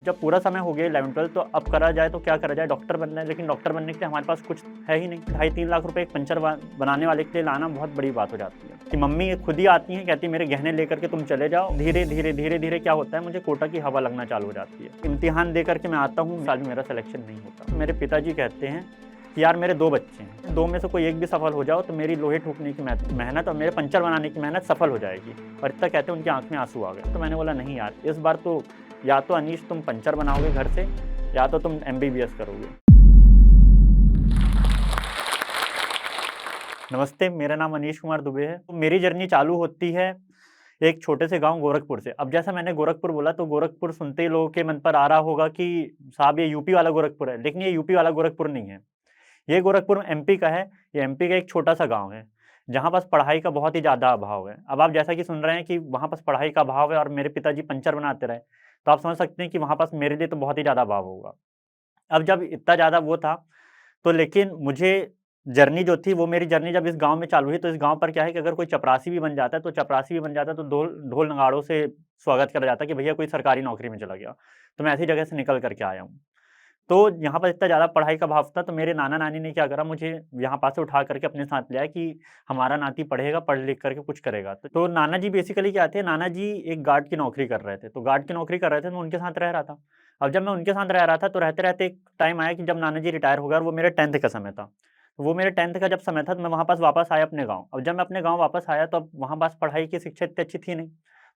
जब पूरा समय हो गया 11th-12th तो अब करा जाए तो क्या करा जाए? डॉक्टर बनना है, लेकिन डॉक्टर बनने के लिए हमारे पास कुछ है ही नहीं। 2.5-3 लाख रुपए एक पंचर बनाने वाले के लिए लाना बहुत बड़ी बात हो जाती है। कि मम्मी खुद ही आती हैं, कहती है मेरे गहने लेकर के तुम चले जाओ। धीरे-धीरे क्या होता है, मुझे कोटा की हवा लगना चालू हो जाती है। इम्तिहान दे कर के मैं आता हूँ, साल में मेरा सिलेक्शन नहीं होता। मेरे पिताजी कहते हैं कि यार मेरे 2 बच्चे हैं, 2 में से कोई एक भी सफल हो जाओ तो मेरी लोहे ठोकने की मेहनत और मेरे पंचर बनाने की मेहनत सफल हो जाएगी। और इतना कहते उनकी आँख में आँसू आ गए। तो मैंने बोला नहीं यार, इस बार तो या तो अनीश तुम पंचर बनाओगे घर से या तो तुम एमबीबीएस करोगे। नमस्ते, मेरा नाम अनीश कुमार दुबे है। तो मेरी जर्नी चालू होती है एक छोटे से गाँव गोरखपुर से। अब जैसा मैंने गोरखपुर बोला तो गोरखपुर सुनते ही लोगों के मन पर आ रहा होगा कि साहब ये यूपी वाला गोरखपुर है, लेकिन ये यूपी वाला गोरखपुर नहीं है। ये गोरखपुर एमपी का है। ये एमपी का एक छोटा-सा गाँव है, जहाँ पास पढ़ाई का बहुत ही ज़्यादा अभाव है। अब आप जैसा कि सुन रहे हैं कि वहाँ पास पढ़ाई का अभाव है और मेरे पिताजी पंचर बनाते रहे, तो आप समझ सकते हैं कि वहाँ पास मेरे लिए तो बहुत ही ज़्यादा अभाव होगा। अब जब इतना ज़्यादा वो था, तो लेकिन मुझे जर्नी जो थी, वो मेरी जर्नी जब इस गाँव में चालू हुई, तो इस गाँव पर क्या है कि अगर कोई चपरासी भी बन जाता है, तो चपरासी भी बन जाता है, तो ढोल नगाड़ों से स्वागत करा जाता है कि भैया कोई सरकारी नौकरी में चला गया। तो मैं ऐसी जगह से निकल कर के आया हूँ। तो यहाँ पर इतना ज़्यादा पढ़ाई का भाव था, तो मेरे नाना-नानी ने क्या करा, मुझे यहाँ पास से उठा करके अपने साथ ले आए कि हमारा नाती पढ़ेगा, पढ़ लिख करके कुछ करेगा। तो नाना जी बेसिकली क्या थे, नाना जी एक गार्ड की नौकरी कर रहे थे। तो गार्ड की नौकरी कर रहे थे, तो मैं उनके साथ रह रहा था। अब जब मैं उनके साथ रह रहा था, तो रहते-रहते एक टाइम आया कि जब नाना जी रिटायर हो गए और वो मेरे 10th का समय था। तो वो मेरे 10th का जब समय था, तो मैं वहाँ पास वापस आया अपने गाँव। अब जब मैं अपने गाँव वापस आया, तो अब वहाँ पास पढ़ाई की शिक्षा इतनी अच्छी थी नहीं।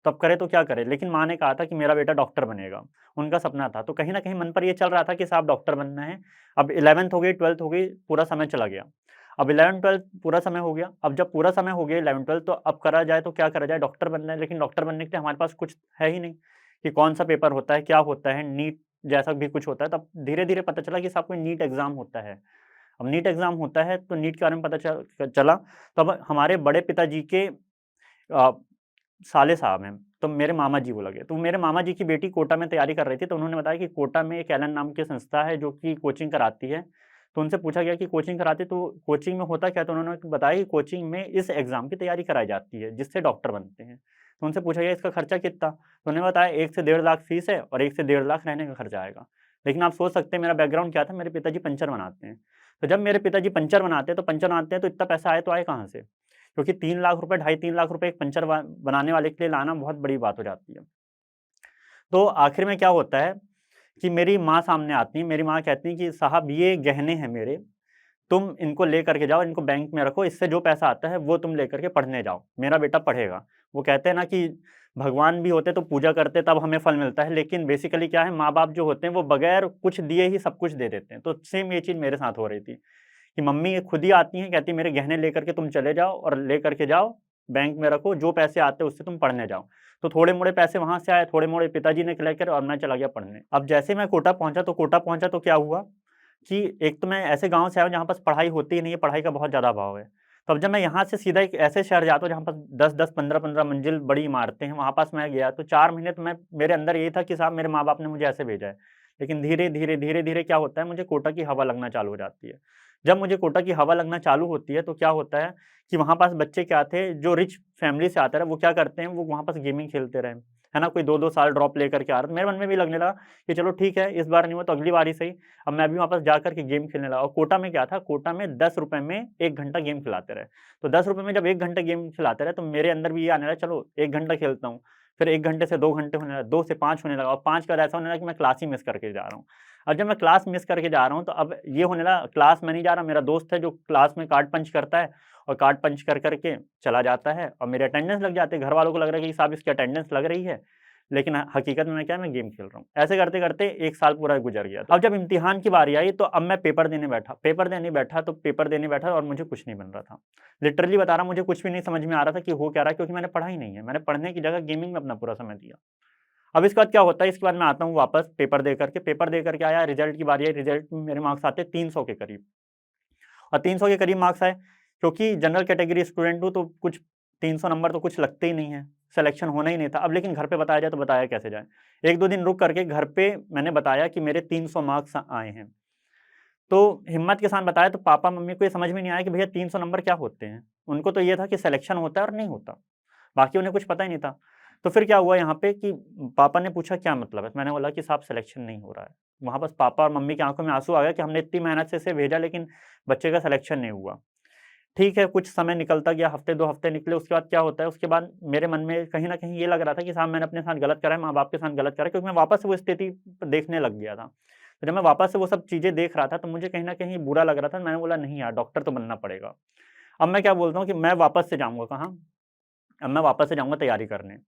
तो अब करे तो क्या करे? लेकिन माँ ने कहा था कि मेरा बेटा डॉक्टर बनेगा, उनका सपना था। तो कहीं न कहीं मन पर ये चल रहा था कि साहब डॉक्टर बनना है। अब 11th हो गई, 12th हो गई, पूरा समय चला गया। अब 11th-12th पूरा समय हो गया। अब जब पूरा समय हो गया 11th-12th तो अब करा जाए तो क्या करा जाए? डॉक्टर बनना है, लेकिन डॉक्टर बनने के लिए हमारे पास कुछ है ही नहीं कि कौन-सा पेपर होता है, क्या होता है, नीट जैसा भी कुछ होता है। तब धीरे-धीरे पता चला कि साहब कोई नीट एग्ज़ाम होता है। अब नीट एग्ज़ाम होता है, तो नीट के बारे में पता चला, तब हमारे बड़े पिताजी के अ, साले साहब हैं, तो मेरे मामा जी वो लगे। तो मेरे मामा जी की बेटी कोटा में तैयारी कर रही थी, तो उन्होंने बताया कि कोटा में एक एलन नाम की संस्था है जो कि कोचिंग कराती है। तो उनसे पूछा गया कि कोचिंग कराती तो कोचिंग में होता क्या है? तो उन्होंने बताया कि कोचिंग में इस एग्ज़ाम की तैयारी कराई जाती है, जिससे डॉक्टर बनते हैं। तो उनसे पूछा गया इसका खर्चा कितना? तो उन्होंने बताया 1 से 1.5 लाख फीस है और 1 से 1.5 लाख रहने का खर्चा आएगा। लेकिन आप सोच सकते हैं मेरा बैकग्राउंड क्या था, मेरे पिताजी पंचर बनाते हैं। तो जब मेरे पिताजी पंचर बनाते हैं, तो पंचर बनाते हैं तो इतना पैसा आए तो आए कहाँ से? क्योंकि 3 लाख रुपए, 2.5-3 लाख रुपए एक पंचर बनाने वाले के लिए लाना बहुत बड़ी बात हो जाती है। तो आखिर में क्या होता है कि मेरी माँ सामने आती हैं, मेरी माँ कहती हैं कि साहब ये गहने हैं मेरे, तुम इनको ले करके जाओ, इनको बैंक में रखो, इससे जो पैसा आता है वो तुम लेकर के पढ़ने जाओ, मेरा बेटा पढ़ेगा। वो कहते हैं ना कि भगवान भी होते तो पूजा करते तब हमें फल मिलता है, लेकिन बेसिकली क्या है माँ-बाप जो होते हैं वो बगैर कुछ दिए ही सब कुछ दे देते हैं। तो सेम ये चीज़ मेरे साथ हो रही थी। कि मम्मी खुद ही आती हैं, कहती हैं मेरे गहने लेकर के तुम चले जाओ और लेकर के जाओ, बैंक में रखो, जो पैसे आते हैं उससे तुम पढ़ने जाओ। तो थोड़े-मोड़े पैसे वहाँ से आए, थोड़े-मोड़े पिताजी ने लेकर और मैं चला गया पढ़ने। अब जैसे मैं कोटा पहुँचा तो क्या हुआ कि एक तो मैं ऐसे गाँव से आया हूँ जहाँ पास पढ़ाई होती ही नहीं है, पढ़ाई का बहुत ज़्यादा अभाव है। तो अब जब मैं यहाँ से सीधा एक ऐसे शहर जाता हूँ जहाँ पास 10-10, 15-15 मंजिल बड़ी इमारतें हैं, वहाँ पास मैं गया तो 4 महीने तो मैं मेरे अंदर यही था कि साहब मेरे माँ-बाप ने मुझे ऐसे भेजा है। लेकिन धीरे-धीरे क्या होता है मुझे कोटा की हवा लगना चालू हो जाती है। जब मुझे कोटा की हवा लगना चालू होती है तो क्या होता है कि वहाँ पास बच्चे क्या थे जो रिच फैमिली से आते रहे वो क्या करते हैं वो वहाँ पास गेमिंग खेलते रहे। है ना? कोई 2-2 साल ड्रॉप लेकर के आ रहा था। मेरे मन में भी लगने लगा कि चलो ठीक है, इस बार नहीं हुआ तो अगली बार ही सही। अब मैं भी वापस जाकर के गेम खेलने लगा और कोटा में क्या था, कोटा में ₹10 में 1 घंटा गेम खिलाते रहे। तो ₹10 में जब 1 घंटा गेम खिलाते रहे, तो मेरे अंदर भी ये आने लगा चलो 1 घंटा खेलता हूँ। फिर 1 घंटे से 2 घंटे होने लगा, 2 से 5 होने लगा और 5 के बाद ऐसा होने लगा कि मैं क्लास ही मिस करके जा रहा हूँ। अब जब मैं क्लास मिस करके जा रहा हूँ, तो अब ये होने लगा क्लास मैं नहीं जा रहा, मेरा दोस्त है जो क्लास में कार्ड पंच करता है और कार्ड पंच कर के चला जाता है और मेरी अटेंडेंस लग जाती है। घर वालों को लग रहा है कि साहब इसकी अटेंडेंस लग रही है, लेकिन हकीकत में मैं क्या है, मैं गेम खेल रहा हूँ। ऐसे करते-करते 1 साल पूरा गुज़र गया। अब जब इम्तिहान की बारी आई तो अब मैं पेपर देने बैठा और मुझे कुछ नहीं बन रहा था। लिटरली बता रहा हूँ मुझे कुछ भी नहीं समझ में आ रहा था कि हो क्या रहा है क्योंकि मैंने पढ़ा ही नहीं है। मैंने पढ़ने की जगह गेमिंग में अपना पूरा समय दिया। अब इसके बाद क्या होता है, इसके बाद मैं आता हूँ वापस पेपर दे करके आया, रिज़ल्ट की बारी आई, रिज़ल्ट में मेरे मार्क्स आते हैं 300 के करीब और 300 के करीब मार्क्स आए, क्योंकि जनरल कैटेगरी स्टूडेंट हूँ तो कुछ 300 नंबर तो कुछ लगते ही नहीं है, सिलेक्शन होना ही नहीं था। अब लेकिन घर पे बताया जाए तो बताया कैसे जाए? 1-2 दिन रुक करके घर पे मैंने बताया कि मेरे 300 मार्क्स आए हैं। तो हिम्मत के साथ बताया तो पापा-मम्मी को ये समझ में नहीं आया कि भैया 300 नंबर क्या होते हैं? उनको तो ये था कि सिलेक्शन होता है और नहीं होता। बाकी उन्हें कुछ पता ही नहीं था। तो फिर क्या हुआ यहाँ पे कि पापा ने पूछा क्या मतलब है? तो मैंने बोला कि साहब सिलेक्शन नहीं हो रहा है। वहाँ बस पापा और मम्मी की आँखों में आँसू आ गए कि हमने इतनी मेहनत से इसे भेजा लेकिन बच्चे का सिलेक्शन नहीं हुआ। ठीक है, कुछ समय निकलता गया, हफ़्ते 2 हफ़्ते निकले, उसके बाद क्या होता है, उसके बाद मेरे मन में कहीं न कहीं ये लग रहा था कि साहब मैंने अपने साथ गलत करा है, माँ-बाप के साथ गलत करा है, क्योंकि मैं वापस से वो स्थिति देखने लग गया था। तो जब मैं वापस से वो सब चीज़ें देख रहा था, तो मुझे कहीं न कहीं बुरा लग रहा था। मैंने बोला नहीं यार, डॉक्टर तो बनना पड़ेगा। अब मैं क्या बोलता हूँ कि मैं वापस से जाऊँगा कहाँ? अब मैं वापस से जाऊँगा तैयारी करने।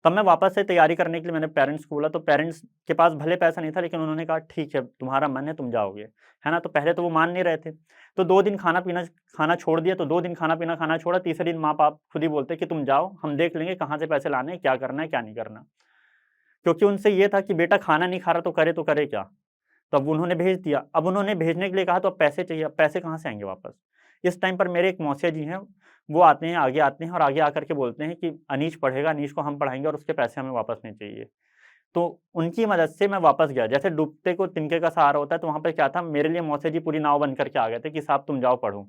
तब मैं वापस से तैयारी करने के लिए मैंने पेरेंट्स को बोला, तो पेरेंट्स के पास भले पैसा नहीं था, लेकिन उन्होंने कहा ठीक है, तुम्हारा मन है तुम जाओगे, है ना? तो पहले तो वो मान नहीं रहे थे। तो 2 दिन खाना-पीना खाना छोड़ दिया, तो 2 दिन खाना-पीना खाना छोड़ा, तीसरे दिन माँ-बाप खुद ही बोलते कि तुम जाओ, हम देख लेंगे कहाँ से पैसे लाने हैं, क्या करना है, क्या नहीं करना। क्योंकि उनसे ये था कि बेटा खाना नहीं खा रहा तो करे क्या? तो अब उन्होंने भेज दिया। अब उन्होंने भेजने के लिए कहा तो अब पैसे चाहिए, अब पैसे कहाँ से आएँगे वापस? इस टाइम पर मेरे एक मौसिया जी हैं, वो आते हैं, आगे आते हैं और आगे आकर के बोलते हैं कि अनीश पढ़ेगा, अनीश को हम पढ़ाएँगे और उसके पैसे हमें वापस नहीं चाहिए। तो उनकी मदद से मैं वापस गया। जैसे डूबते को तिनके का सहारा होता है, तो वहाँ पे क्या था, मेरे लिए मौसी जी पूरी नाव बन कर के आ गए थे कि साहब तुम जाओ पढ़ो।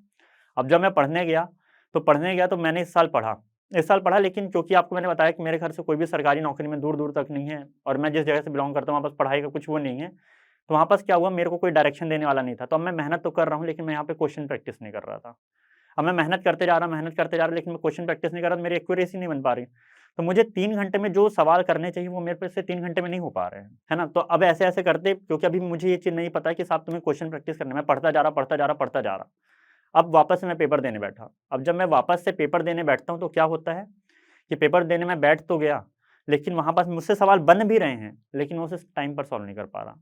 अब जब मैं पढ़ने गया तो मैंने इस साल पढ़ा। इस साल पढ़ा, लेकिन क्योंकि आपको मैंने बताया कि मेरे घर से कोई भी सरकारी नौकरी में दूर-दूर तक नहीं है और मैं जिस जगह से बिलॉन्ग करता हूँ, वहाँ पास पढ़ाई का कुछ वो नहीं है। तो वहाँ पास क्या हुआ, मेरे को कोई डायरेक्शन देने वाला नहीं था। तो अब मैं मेहनत तो कर रहा हूँ, लेकिन मैं यहाँ पे क्वेश्चन प्रैक्टिस नहीं कर रहा था। अब मैं मेहनत करते जा रहा हूँ, लेकिन मैं क्वेश्चन प्रैक्टिस नहीं कर रहा, तो मेरी एक्यूरेसी नहीं बन पा रही। तो मुझे 3 घंटे में जो सवाल करने चाहिए, वो मेरे पे से 3 घंटे में नहीं हो पा रहे हैं, है ना? तो अब ऐसे-ऐसे करते, क्योंकि अभी मुझे ये चीज़ नहीं पता है कि साहब तुम्हें क्वेश्चन प्रैक्टिस करना है। मैं पढ़ता जा रहा, पढ़ता जा रहा, पढ़ता जा रहा। अब वापस से मैं पेपर देने बैठा। अब जब मैं वापस से पेपर देने बैठता हूँ, तो क्या होता है कि पेपर देने में बैठ तो गया, लेकिन वहाँ पास मुझसे सवाल बन भी रहे हैं, लेकिन मैं उसे टाइम पर सॉल्व नहीं कर पा रहा।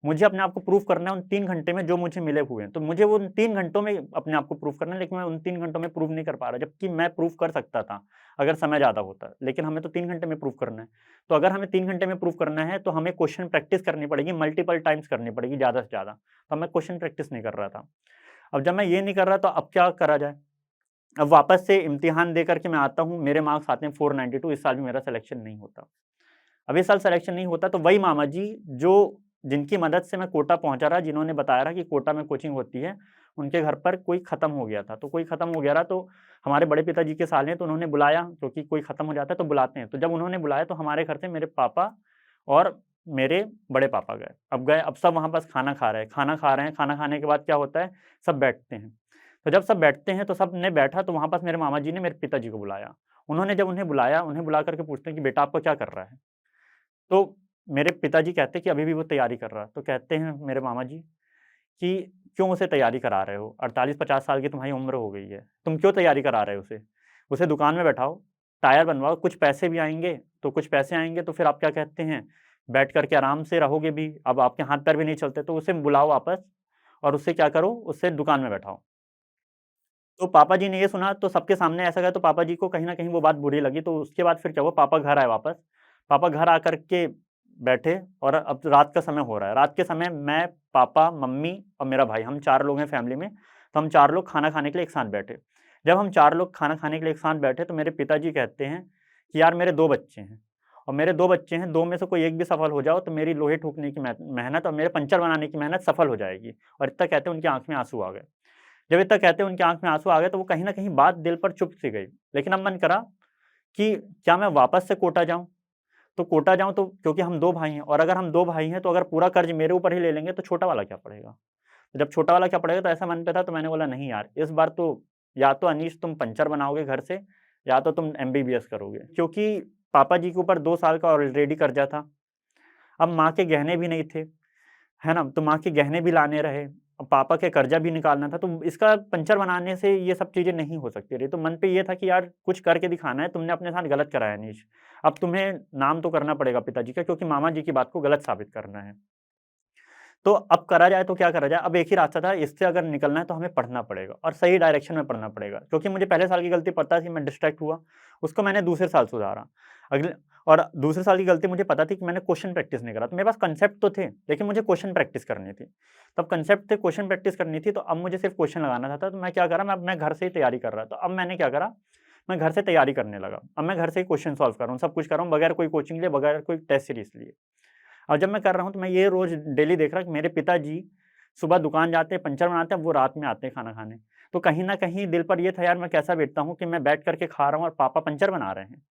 मुझे अपने आप को प्रूव करना है उन 3 घंटे में जो मुझे मिले हुए हैं। तो मुझे वो उन 3 घंटों में अपने आप को प्रूव करना है, लेकिन मैं उन 3 घंटों में प्रूव नहीं कर पा रहा, जबकि मैं प्रूव कर सकता था, अगर समय ज़्यादा होता। लेकिन हमें तो 3 घंटे में प्रूव करना है। तो अगर हमें 3 घंटे में प्रूव करना है, तो हमें क्वेश्चन प्रैक्टिस करनी पड़ेगी, मल्टीपल टाइम्स करनी पड़ेगी ज़्यादा से ज़्यादा। तो मैं क्वेश्चन प्रैक्टिस नहीं कर रहा था। अब जब मैं ये नहीं कर रहा, तो अब क्या करा जाए? अब वापस से इम्तिहान दे कर के मैं आता हूँ, मेरे मार्क्स आते हैं 492, इस साल भी मेरा सिलेक्शन नहीं होता। अब इस साल सिलेक्शन नहीं होता, तो वही मामा जी जो जिनकी मदद से मैं कोटा पहुँचा रहा, जिन्होंने बताया रहा कि कोटा में कोचिंग होती है, उनके घर पर कोई खत्म हो गया था। तो कोई खत्म हो गया रहा, तो हमारे बड़े पिताजी के साले हैं, तो उन्होंने बुलाया, क्योंकि कोई खत्म हो जाता है तो बुलाते हैं। तो जब उन्होंने बुलाया, तो हमारे घर से मेरे पापा और मेरे बड़े पापा गए। अब सब वहाँ पास खाना खा रहे हैं, खाना खाने के बाद क्या होता है, सब बैठते हैं। तो जब सब बैठते हैं, तो सबने बैठा, तो वहाँ पास मेरे मामा जी ने मेरे पिताजी को बुलाया। उन्होंने जब उन्हें बुलाया, उन्हें बुला कर के पूछते हैं कि बेटा आपका क्या कर रहा है? तो मेरे पिताजी कहते हैं कि अभी भी वो तैयारी कर रहा है। तो कहते हैं मेरे मामा जी कि क्यों उसे तैयारी करा रहे हो? 48-50 साल की तुम्हारी उम्र हो गई है। तुम क्यों तैयारी करा रहे हो उसे? उसे दुकान में बैठाओ, टायर बनवाओ, कुछ पैसे भी आएँगे, तो कुछ पैसे आएँगे तो फिर आप क्या कहते हैं, बैठ कर के आराम से रहोगे भी। अब आपके हाथ-पैर भी नहीं चलते, तो उसे बुलाओ वापस और उससे क्या करो, उसे दुकान में बैठाओ। तो पापा जी ने ये सुना, तो सबके सामने ऐसा कहा, तो पापा जी को कहीं न कहीं वो बात बुरी लगी। तो उसके बाद फिर क्या हुआ, पापा घर आए वापस। पापा घर आकर के बैठे और अब रात का समय हो रहा है। रात के समय मैं, पापा, मम्मी और मेरा भाई, हम 4 लोग हैं फैमिली में। तो हम 4 लोग खाना खाने के लिए एक साथ बैठे। जब हम 4 लोग खाना खाने के लिए एक साथ बैठे, तो मेरे पिताजी कहते हैं कि यार मेरे 2 बच्चे हैं और मेरे 2 बच्चे हैं, 2 में से कोई एक भी सफल हो जाओ, तो मेरी लोहे ठोकने की मेहनत और मेरे पंचर बनाने की मेहनत सफल हो जाएगी। और इतना कहते उनकी आँख में आँसू आ गए। जब इतना कहते उनकी आँख में आँसू आ गए, तो वो कहीं न कहीं बात दिल पर चुभ सी गई। लेकिन अब मन करा कि क्या मैं वापस से कोटा जाऊँ? तो कोटा जाऊँ, तो क्योंकि हम 2 भाई हैं और अगर हम 2 भाई हैं, तो अगर पूरा कर्ज़ मेरे ऊपर ही ले लेंगे, तो छोटा वाला क्या पढ़ेगा? तो जब छोटा वाला क्या पढ़ेगा, तो ऐसा मन पे था, तो मैंने बोला नहीं यार, इस बार तो या तो अनीश तुम पंचर बनाओगे घर से, या तो तुम एमबीबीएस करोगे। क्योंकि पापा जी के ऊपर 2 साल का ऑलरेडी कर्ज़ा था। अब माँ के गहने भी नहीं थे। है ना? तो माँ के गहने भी लाने रहे, अब पापा के कर्जा भी निकालना था, तो इसका पंचर बनाने से ये सब चीज़ें नहीं हो सकती रही। तो मन पे ये था कि यार कुछ करके दिखाना है, तुमने अपने साथ गलत करा है अनीश। अब तुम्हें नाम तो करना पड़ेगा पिताजी का, क्योंकि मामा जी की बात को गलत साबित करना है। तो अब करा जाए तो क्या करा जाए? अब एक ही रास्ता था, इससे अगर निकलना है तो हमें पढ़ना पड़ेगा और सही डायरेक्शन में पढ़ना पड़ेगा। क्योंकि मुझे पहले साल की गलती पता थी, मैं डिस्ट्रैक्ट हुआ, उसको मैंने दूसरे साल सुधारा। अगले और दूसरे साल की गलती मुझे पता थी कि मैंने क्वेश्चन प्रैक्टिस नहीं करा। तो मेरे पास कांसेप्ट तो थे, लेकिन मुझे क्वेश्चन प्रैक्टिस करनी थी। तब कांसेप्ट थे, क्वेश्चन प्रैक्टिस करनी थी, तो अब मुझे सिर्फ क्वेश्चन लगाना था। तो मैं क्या करा, मैं घर से ही तैयारी कर रहा था। तो अब मैंने क्या करा, मैं घर से तैयारी करने लगा। अब मैं घर से ही क्वेश्चन सॉल्व कर रहा हूँ, सब कुछ कर रहा हूँ, बगैर कोई कोचिंग लिए, बगैर कोई टेस्ट सीरीज़ लिए। और जब मैं कर रहा हूँ, तो मैं ये रोज़ डेली देख रहा कि मेरे पिताजी सुबह दुकान जाते हैं, पंचर बनाते हैं, अब वो रात में आते हैं खाना खाने। तो कहीं न कहीं दिल पर ये था, यार मैं कैसा बेचता हूँ कि मैं बैठ कर के खा रहा हूँ और पापा पंचर बना रहे हैं।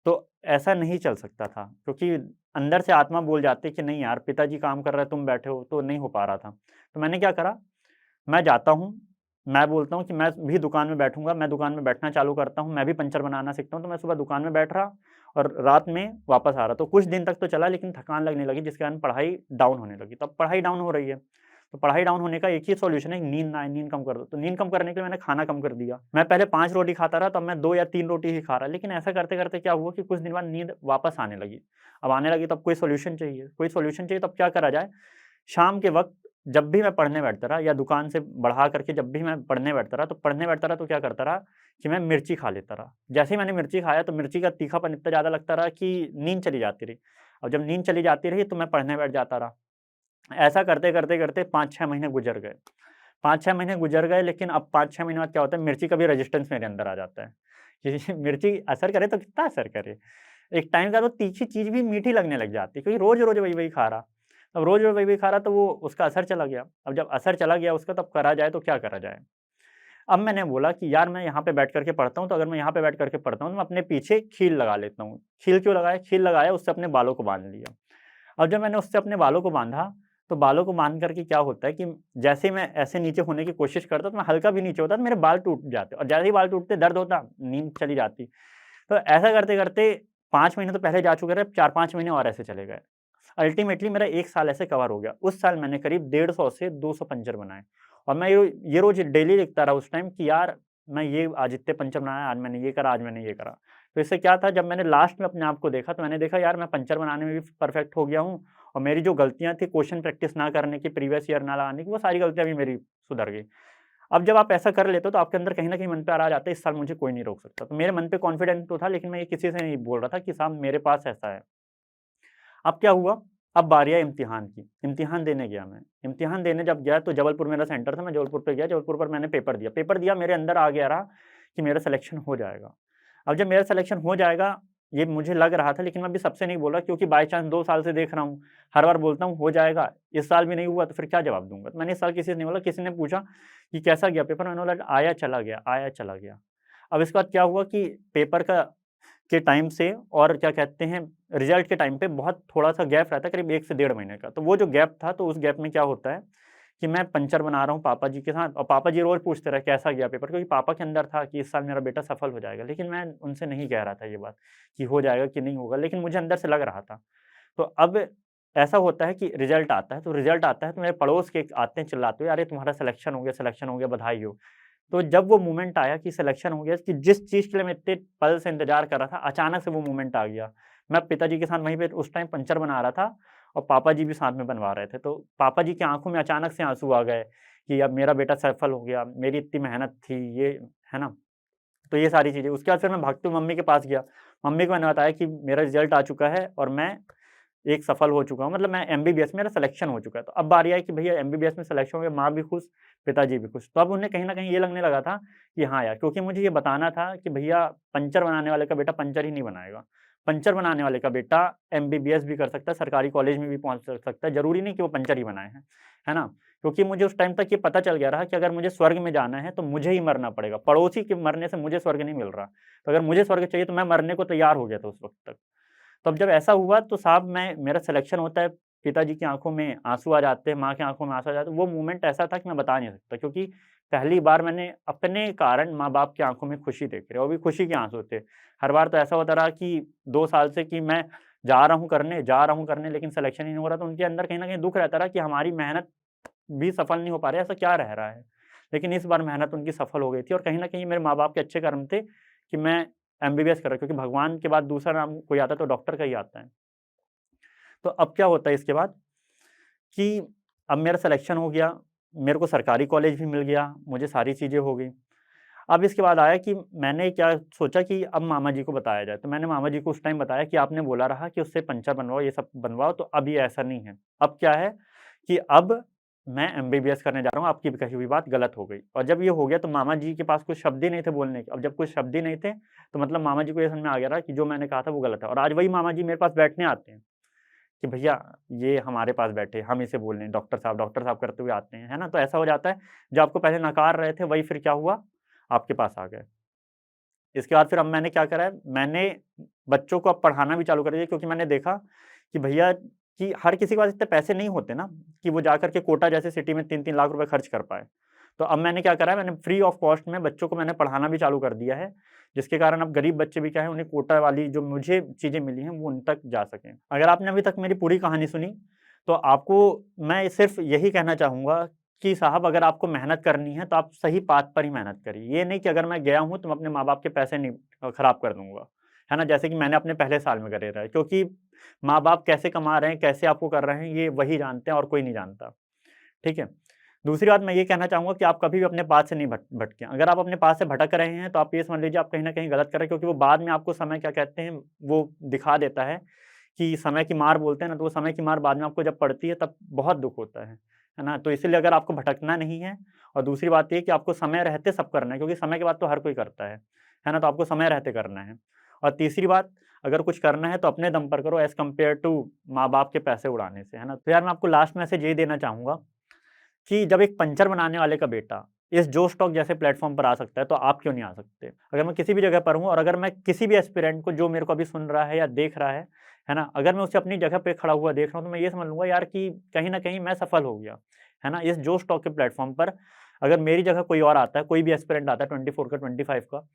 तो ऐसा नहीं चल सकता था, क्योंकि अंदर से आत्मा बोल जाती कि नहीं यार, पिताजी काम कर रहे हैं, तुम बैठे हो, तो नहीं हो पा रहा था। तो मैंने क्या करा, मैं जाता हूँ, मैं बोलता हूँ कि मैं भी दुकान में बैठूँगा, मैं दुकान में बैठना चालू करता हूँ, मैं भी पंचर बनाना सीखता हूँ। तो मैं सुबह दुकान में बैठ रहा और रात में वापस आ रहा। तो कुछ दिन तक तो चला, लेकिन थकान लगने लगी, जिसके कारण पढ़ाई डाउन होने लगी। तब पढ़ाई डाउन हो रही है, तो पढ़ाई डाउन होने का एक ही सॉल्यूशन है, नींद ना आए, नींद कम कर दो। तो नींद कम करने के लिए मैंने खाना कम कर दिया। मैं पहले 5 रोटी खाता रहा, तब मैं 2 या 3 रोटी ही खा रहा। लेकिन ऐसा करते-करते क्या हुआ कि कुछ दिन बाद नींद वापस आने लगी। अब आने लगी, तब कोई सॉल्यूशन चाहिए, तब क्या करा जाए? शाम के वक़्त जब भी मैं पढ़ने बैठता रहा, या दुकान से बढ़ा करके जब भी मैं पढ़ने बैठता रहा, तो क्या करता रहा कि मैं मिर्ची खा लेता रहा। जैसे ही मैंने मिर्ची खाया, तो मिर्ची का तीखापन इतना ज़्यादा लगता रहा कि नींद चली जाती रही। और जब नींद चली जाती रही, तो मैं पढ़ने बैठ जाता रहा। ऐसा करते-करते 5-6 महीने गुज़र गए। 5-6 महीने गुज़र गए, लेकिन अब 5-6 महीने बाद क्या होता है, मिर्ची का भी रेज़िस्टेंस मेरे अंदर आ जाता है कि मिर्ची असर करे तो कितना असर करे। एक टाइम के बाद वो तीखी चीज़ भी मीठी लगने लग जाती है, क्योंकि रोज़-रोज़ वही-वही खा रहा। अब रोज़-रोज़ वही-वही खा रहा, तो वो उसका असर चला गया। अब जब असर चला गया उसका, तब करा जाए तो क्या करा जाए? अब मैंने बोला कि यार, मैं यहाँ पे बैठ कर के पढ़ता हूँ, तो अगर मैं यहाँ पे बैठ कर के पढ़ता हूँ, तो मैं अपने पीछे ख़ील लगा लेता हूँ। ख़ील क्यों लगाया? ख़ील लगाया, उससे अपने बालों को बाँध लिया। अब जब मैंने उससे अपने बालों को बाँधा, तो बालों को बाँध कर के क्या होता है कि जैसे ही मैं ऐसे नीचे होने की कोशिश करता, तो मैं हल्का भी नीचे होता, तो मेरे बाल टूट जाते, और जैसे ही बाल टूटते दर्द होता, नींद चली जाती। तो ऐसा करते-करते 5 महीने तो पहले जा चुके थे, 4-5 महीने और ऐसे चले गए। अल्टीमेटली मेरा 1 साल ऐसे कवर हो गया। उस साल मैंने करीब 150 से 200 पंचर बनाए, और मैं ये रोज़ डेली लिखता रहा उस टाइम कि यार, मैं ये आज इतने पंचर बनाया, आज मैंने ये करा, आज मैंने ये करा। तो इससे क्या था, जब मैंने लास्ट में अपने आप को देखा, तो मैंने देखा यार, मैं पंचर बनाने में भी परफेक्ट हो गया हूँ, और मेरी जो गलतियाँ थी क्वेश्चन प्रैक्टिस ना करने की, प्रीवियस ईयर ना लगाने की, वो सारी गलतियाँ भी मेरी सुधर गई। अब जब आप ऐसा कर लेते हो, तो आपके अंदर कहीं न कहीं मन पे आ जाता है, इस साल मुझे कोई नहीं रोक सकता। तो मेरे मन पे कॉन्फिडेंस तो था, लेकिन मैं ये किसी से नहीं बोल रहा था कि साहब, मेरे पास ऐसा है। अब क्या हुआ, अब बारी आई इम्तिहान की। इम्तिहान देने गया मैं। इम्तिहान देने जब गया, तो जबलपुर मेरा सेंटर था, मैं जबलपुर पे गया, जबलपुर पर मैंने पेपर दिया। पेपर दिया, मेरे अंदर आ गया रहा कि मेरा सिलेक्शन हो जाएगा। अब जब मेरा सिलेक्शन हो जाएगा, ये मुझे लग रहा था, लेकिन मैं अभी सबसे नहीं बोला, क्योंकि बाय चांस 2 साल से देख रहा हूँ। हर बार बोलता हूँ हो जाएगा, इस साल भी नहीं हुआ, तो फिर क्या जवाब दूँगा? तो मैंने इस साल किसी से नहीं बोला, किसी ने पूछा कि कैसा गया पेपर? मैंने बोला आया चला गया, आया चला गया। अब इसके बाद क्या हुआ कि पेपर के टाइम से, और क्या कहते हैं, रिज़ल्ट के टाइम पे बहुत थोड़ा-सा गैप रहता है, करीब 1 से डेढ़ महीने का। तो वो जो गैप था, तो उस गैप में क्या होता है कि मैं पंचर बना रहा हूँ पापा जी के साथ, और पापा जी रोज़ पूछते रहे कैसा गया पेपर, क्योंकि पापा के अंदर था कि इस साल मेरा बेटा सफल हो जाएगा। लेकिन मैं उनसे नहीं कह रहा था ये बात कि हो जाएगा कि नहीं होगा, लेकिन मुझे अंदर से लग रहा था। तो अब ऐसा होता है कि रिज़ल्ट आता है, तो रिज़ल्ट आता है, तो मेरे पड़ोस के आते हैं चिल्लाते हुए, "अरे! तुम्हारा सिलेक्शन हो गया, बधाई हो।" तो जब वो मोमेंट आया कि सिलेक्शन हो गया, कि जिस चीज़ के लिए मैं इतने पल से इंतज़ार कर रहा था, अचानक से वो मोमेंट आ गया। मैं पिताजी के साथ वहीं पे उस टाइम पंचर बना रहा था, और पापा जी भी साथ में बनवा रहे थे। तो पापा जी की आँखों में अचानक से आँसू आ गए कि अब मेरा बेटा सफल हो गया, मेरी इतनी मेहनत थी, ये है ना? तो ये सारी चीज़ें। उसके बाद फिर मैं भागते हुए मम्मी के पास गया। मम्मी को मैंने बताया कि मेरा रिज़ल्ट आ चुका है, और मैं एक सफल हो चुका हूँ, मतलब मैं एमबीबीएस, मेरा सिलेक्शन हो चुका है। तो अब बारी आई कि भैया एमबीबीएस में सिलेक्शन हो गया, माँ भी खुश, पिताजी भी खुश। तो अब उन्हें कहीं न कहीं ये लगने लगा था कि हाँ यार, क्योंकि मुझे ये बताना था कि भैया, पंचर बनाने वाले का बेटा पंचर ही नहीं बनाएगा। पंचर बनाने वाले का बेटा एमबीबीएस भी कर सकता है, सरकारी कॉलेज में भी पहुँच सकता है, ज़रूरी नहीं कि वो पंचर ही बनाए हैं, है ना? क्योंकि मुझे उस टाइम तक ये पता चल गया रहा कि अगर मुझे स्वर्ग में जाना है, तो मुझे ही मरना पड़ेगा। पड़ोसी के मरने से मुझे स्वर्ग नहीं मिल रहा। तो अगर मुझे स्वर्ग चाहिए, तो मैं मरने को तैयार हो गया था उस वक़्त तक। तो अब जब ऐसा हुआ, तो साहब, मैं मेरा सिलेक्शन होता है, पिताजी की आँखों में आँसू आ जाते हैं, माँ की आँखों में आँसू आ जाते हैं। वो मोमेंट ऐसा था कि मैं बता नहीं सकता, क्योंकि पहली बार मैंने अपने कारण माँ-बाप की आँखों में खुशी देखी, और वो भी खुशी के आँसू थे। हर बार तो ऐसा होता रहा कि 2 साल से कि मैं जा रहा हूँ करने, लेकिन सिलेक्शन ही नहीं हो रहा, तो उनके अंदर कहीं न कहीं दुःख रहता रहा कि हमारी मेहनत भी सफल नहीं हो पा रही है, ऐसा क्या रह रहा है? लेकिन इस बार मेहनत उनकी सफल हो गई थी, और कहीं न कहीं मेरे माँ-बाप के अच्छे कर्म थे कि मैं एमबीबीएस कर रहा, क्योंकि भगवान के बाद दूसरा नाम कोई आता है, तो डॉक्टर का ही आता है। तो अब क्या होता है इसके बाद कि अब मेरा सिलेक्शन हो गया, मेरे को सरकारी कॉलेज भी मिल गया, मुझे सारी चीज़ें हो गई। अब इसके बाद आया कि मैंने क्या सोचा कि अब मामा जी को बताया जाए, तो मैंने मामा जी को उस टाइम बताया कि आपने बोला रहा कि उससे पंचर बनवाओ, ये सब बनवाओ, तो अब ये ऐसा नहीं है। अब क्या है कि अब मैं एमबीबीएस करने जा रहा हूँ, आपकी कही हुई बात गलत हो गई। और जब ये हो गया, तो मामा जी के पास कुछ शब्द ही नहीं थे बोलने के। अब जब कुछ शब्द ही नहीं थे, तो मतलब मामा जी को ये समझ में आ गया था कि जो मैंने कहा था वो गलत है, और आज वही मामा जी मेरे पास बैठने आते हैं कि भैया, ये हमारे पास बैठे, हम इसे बोल रहे हैं डॉक्टर साहब करते हुए आते हैं, है ना? तो ऐसा हो जाता है, जो आपको पहले नकार रहे थे, वही फिर क्या हुआ, आपके पास आ गए। इसके बाद फिर अब मैंने क्या करा है, मैंने बच्चों को अब पढ़ाना भी चालू कर दिया, क्योंकि मैंने देखा कि भैया कि हर किसी के पास इतने पैसे नहीं होते ना कि वो जाकर के कोटा जैसे सिटी में 3-3 लाख रुपए खर्च कर पाए। तो अब मैंने क्या करा है, मैंने फ्री ऑफ कॉस्ट में बच्चों को मैंने पढ़ाना भी चालू कर दिया है, जिसके कारण अब गरीब बच्चे भी क्या है, उन्हें कोटा वाली जो मुझे चीज़ें मिली हैं, वो उन तक जा सकें। अगर आपने अभी तक मेरी पूरी कहानी सुनी, तो आपको मैं सिर्फ़ यही कहना चाहूँगा कि साहब अगर आपको मेहनत करनी है, तो आप सही पाथ पर ही मेहनत करिए। ये नहीं कि अगर मैं गया हूँ, तो मैं अपने माँ-बाप के पैसे नहीं खराब कर दूँगा, है ना? जैसे कि मैंने अपने पहले साल में करे रहा है, क्योंकि माँ-बाप कैसे कमा रहे हैं, कैसे आपको कर रहे हैं, ये वही जानते हैं और कोई नहीं जानता, ठीक है? दूसरी बात मैं ये कहना चाहूँगा कि आप कभी भी अपने पाथ से नहीं भटकें। अगर आप अपने पाथ से भटक रहे हैं, तो आप ये समझ लीजिए आप कहीं न कहीं गलत कर रहे हैं, क्योंकि वो बाद में आपको समय क्या कहते हैं, वो दिखा देता है कि समय की मार बोलते हैं ना, तो वो समय की मार बाद में आपको जब पड़ती है, तब बहुत दुःख होता है ना? तो इसीलिए अगर आपको भटकना नहीं है, और दूसरी बात ये है कि आपको समय रहते सब करना है, क्योंकि समय के बाद तो हर कोई करता है ना? तो आपको समय रहते करना है। और तीसरी बात, अगर कुछ करना है तो अपने दम पर करो, एज़ कम्पेयर टू माँ-बाप के पैसे उड़ाने से, है ना? तो यार मैं आपको लास्ट मैसेज यही देना चाहूँगा कि जब एक पंचर बनाने वाले का बेटा इस जो स्टॉक जैसे प्लेटफ़ॉर्म पर आ सकता है, तो आप क्यों नहीं आ सकते? अगर मैं किसी भी जगह पर हूँ, और अगर मैं किसी भी एस्पिरेंट को जो मेरे को अभी सुन रहा है या देख रहा है ना? अगर मैं उसे अपनी जगह पे खड़ा हुआ देख रहा हूँ, तो मैं ये समझ लूँगा यार कि कहीं न कहीं मैं सफल हो गया, है ना? इस जो स्टॉक के प्लेटफ़ॉर्म पर अगर मेरी जगह कोई और आता है, कोई भी एस्पिरेंट आता है 24 का, 25 का,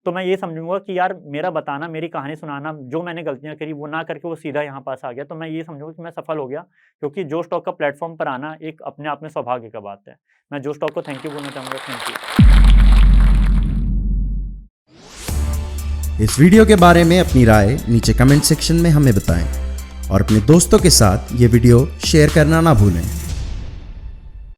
तो मैं ये समझूँगा कि यार मेरा बताना, मेरी कहानी सुनाना, जो मैंने गलतियाँ करी वो ना करके वो सीधा यहाँ पास आ गया, तो मैं ये समझूँगा कि मैं सफल हो गया, क्योंकि जो स्टॉक का प्लेटफ़ॉर्म पर आना एक अपने आप में सौभाग्य का बात है। मैं जो स्टॉक को थैंक यू बोलना चाहूँगा, थैंक यू। इस वीडियो के बारे में अपनी राय नीचे कमेंट सेक्शन में हमें बताएं और अपने दोस्तों के साथ ये वीडियो शेयर करना ना भूलें।